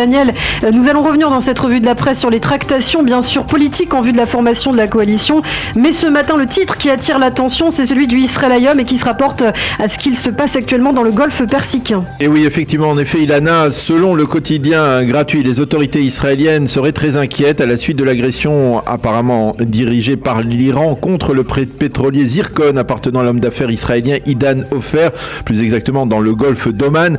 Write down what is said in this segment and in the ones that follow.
Daniel, nous allons revenir dans cette revue de la presse sur les tractations, bien sûr, politiques en vue de la formation de la coalition. Mais ce matin, le titre qui attire l'attention, c'est celui du Israël Hayom et qui se rapporte à ce qu'il se passe actuellement dans le golfe Persique. Et oui, effectivement, en effet, Ilana, selon le quotidien gratuit, les autorités israéliennes seraient très inquiètes à la suite de l'agression apparemment dirigée par l'Iran contre le pétrolier Zircon appartenant à l'homme d'affaires israélien Idan Ofer, plus exactement dans le golfe d'Oman.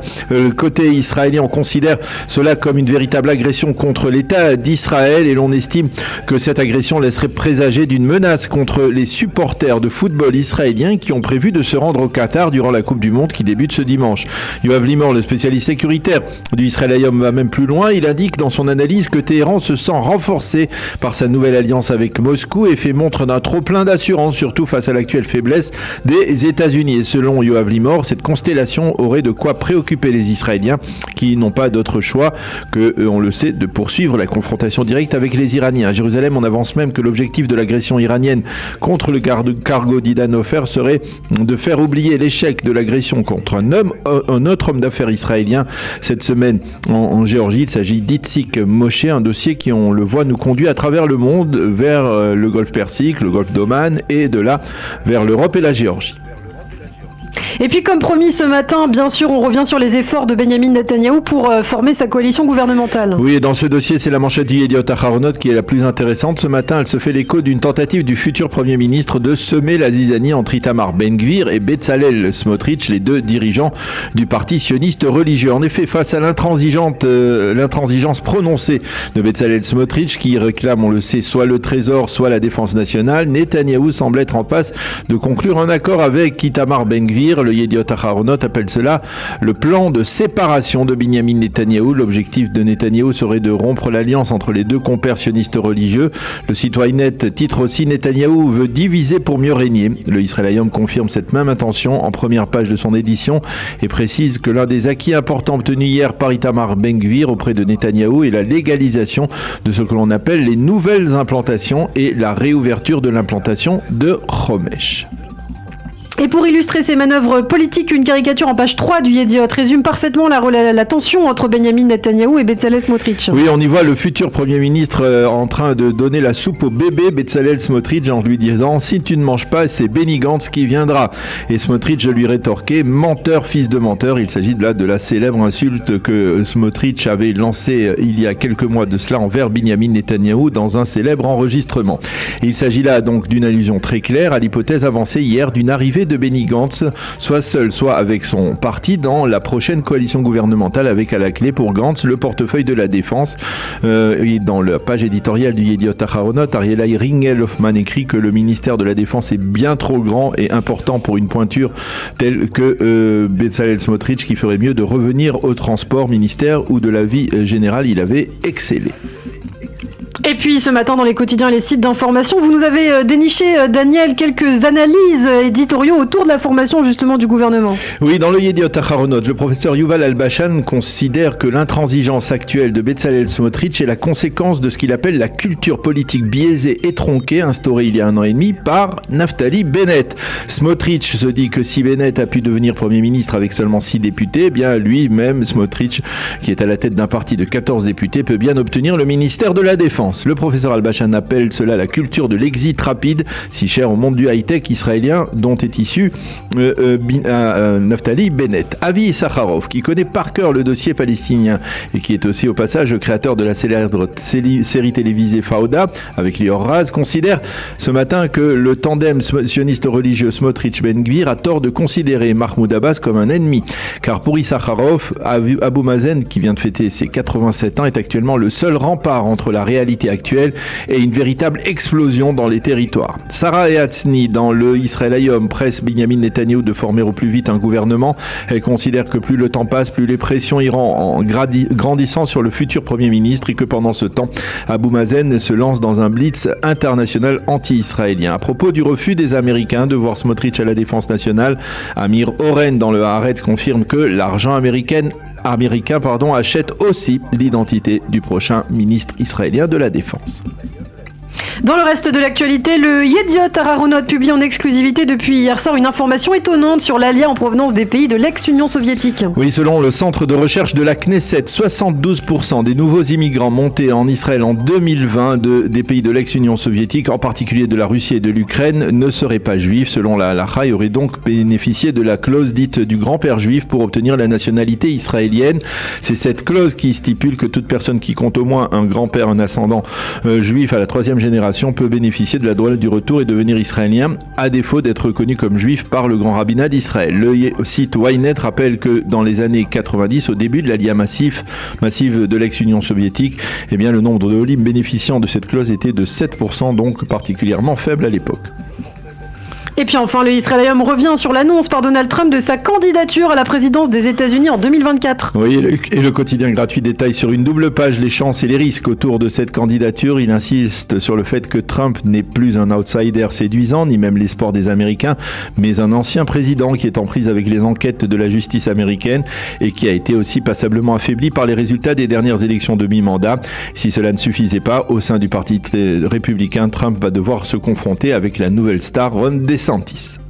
Côté israélien, on considère cela comme une véritable agression contre l'État d'Israël et l'on estime que cette agression laisserait présager d'une menace contre les supporters de football israéliens qui ont prévu de se rendre au Qatar durant la Coupe du Monde qui débute ce dimanche. Yoav Limor, le spécialiste sécuritaire du Israël Hayom, va même plus loin. Il indique dans son analyse que Téhéran se sent renforcé par sa nouvelle alliance avec Moscou et fait montre d'un trop-plein d'assurance, surtout face à l'actuelle faiblesse des États-Unis. Et selon Yoav Limor, cette constellation aurait de quoi préoccuper les Israéliens qui n'ont pas d'autre choix que, on le sait, de poursuivre la confrontation directe avec les Iraniens. À Jérusalem, on avance même que l'objectif de l'agression iranienne contre le cargo d'Idan Ofer serait de faire oublier l'échec de l'agression contre un autre homme d'affaires israélien cette semaine en Géorgie. Il s'agit d'Itzik Moshe, un dossier qui, on le voit, nous conduit à travers le monde vers le golfe Persique, le golfe d'Oman et de là vers l'Europe et la Géorgie. Et puis comme promis ce matin, bien sûr, on revient sur les efforts de Benyamin Netanyahou pour former sa coalition gouvernementale. Oui, et dans ce dossier, c'est la manchette du Yediot Aharonot qui est la plus intéressante. Ce matin, elle se fait l'écho d'une tentative du futur Premier ministre de semer la zizanie entre Itamar Ben-Gvir et Bezalel Smotrich, les deux dirigeants du parti sioniste religieux. En effet, face à l'intransigeance prononcée de Bezalel Smotrich, qui réclame, on le sait, soit le trésor, soit la défense nationale, Netanyahou semble être en passe de conclure un accord avec Itamar Ben-Gvir. Le Yediot Aharonot appelle cela le plan de séparation de Binyamin Netanyahou. L'objectif de Netanyahou serait de rompre l'alliance entre les deux compères sionistes religieux. Le site Ynet titre aussi Netanyahou veut diviser pour mieux régner. Le Israël Hayom confirme cette même intention en première page de son édition et précise que l'un des acquis importants obtenus hier par Itamar Ben-Gvir auprès de Netanyahou est la légalisation de ce que l'on appelle les nouvelles implantations et la réouverture de l'implantation de Homesh. Et pour illustrer ces manœuvres politiques, une caricature en page 3 du Yediot résume parfaitement la tension entre Benyamin Netanyahou et Bezalel Smotrich. Oui, on y voit le futur Premier ministre en train de donner la soupe au bébé Bezalel Smotrich en lui disant « Si tu ne manges pas, c'est Benny Gantz qui viendra ». Et Smotrich lui rétorquait « Menteur, fils de menteur ». Il s'agit là de la célèbre insulte que Smotrich avait lancée il y a quelques mois de cela envers Binyamin Netanyahou dans un célèbre enregistrement. Et il s'agit là donc d'une allusion très claire à l'hypothèse avancée hier d'une arrivée de Benny Gantz, soit seul, soit avec son parti, dans la prochaine coalition gouvernementale avec à la clé pour Gantz le portefeuille de la défense. Et dans la page éditoriale du Yediot Aharonot, Arielai Ringel-Hoffman écrit que le ministère de la Défense est bien trop grand et important pour une pointure telle que Bezalel Smotrich, qui ferait mieux de revenir au transport, ministère où de la vie générale il avait excellé. Et puis ce matin dans les quotidiens et les sites d'information, vous nous avez déniché, Daniel, quelques analyses éditoriaux autour de la formation justement du gouvernement. Oui, dans le Yediot Aharonot, le professeur Yuval Albashan considère que l'intransigeance actuelle de Bezalel Smotrich est la conséquence de ce qu'il appelle la culture politique biaisée et tronquée instaurée il y a 1 an et demi par Naftali Bennett. Smotrich se dit que si Bennett a pu devenir Premier ministre avec seulement 6 députés, eh bien lui-même, Smotrich, qui est à la tête d'un parti de 14 députés, peut bien obtenir le ministère de la Défense. Le professeur Albashan appelle cela la culture de l'exit rapide, si chère au monde du high-tech israélien dont est issu Naftali Bennett. Avi Sakharov, qui connaît par cœur le dossier palestinien et qui est aussi au passage le créateur de la célèbre série télévisée Fauda avec Lior Raz, considère ce matin que le tandem sioniste religieux Smotrich-Ben-Gvir a tort de considérer Mahmoud Abbas comme un ennemi. Car pour Sakharov, Abou Mazen, qui vient de fêter ses 87 ans, est actuellement le seul rempart entre la réalité actuelle et une véritable explosion dans les territoires. Sarah Ehatsni, dans le Israël Hayom, presse Binyamin Netanyahou de former au plus vite un gouvernement. Elle considère que plus le temps passe, plus les pressions iront en grandissant sur le futur Premier ministre et que pendant ce temps, Abou Mazen se lance dans un blitz international anti-israélien. À propos du refus des Américains de voir Smotrich à la défense nationale, Amir Oren dans le Haaretz confirme que l'argent américain achète aussi l'identité du prochain ministre israélien de la Défense. Dans le reste de l'actualité, le Yediot Ahronoth publie en exclusivité depuis hier soir une information étonnante sur l'alien en provenance des pays de l'ex-Union soviétique. Oui, selon le centre de recherche de la Knesset, 72% des nouveaux immigrants montés en Israël en 2020 des pays de l'ex-Union soviétique, en particulier de la Russie et de l'Ukraine, ne seraient pas juifs. Selon la halakha, ils auraient donc bénéficié de la clause dite du grand-père juif pour obtenir la nationalité israélienne. C'est cette clause qui stipule que toute personne qui compte au moins un grand-père, un ascendant juif à la 3e génération peut bénéficier de la droite du retour et devenir israélien, à défaut d'être reconnu comme juif par le grand rabbinat d'Israël. Le site Ynet rappelle que dans les années 90, au début de l'aliyah massive de l'ex-Union soviétique, eh bien, le nombre de Olim bénéficiant de cette clause était de 7%, donc particulièrement faible à l'époque. Et puis enfin, le Israélium revient sur l'annonce par Donald Trump de sa candidature à la présidence des États-Unis en 2024. Oui, et le quotidien gratuit détaille sur une double page les chances et les risques autour de cette candidature. Il insiste sur le fait que Trump n'est plus un outsider séduisant, ni même l'espoir des Américains, mais un ancien président qui est en prise avec les enquêtes de la justice américaine et qui a été aussi passablement affaibli par les résultats des dernières élections de mi-mandat. Si cela ne suffisait pas, au sein du parti républicain, Trump va devoir se confronter avec la nouvelle star Ron DeSantis.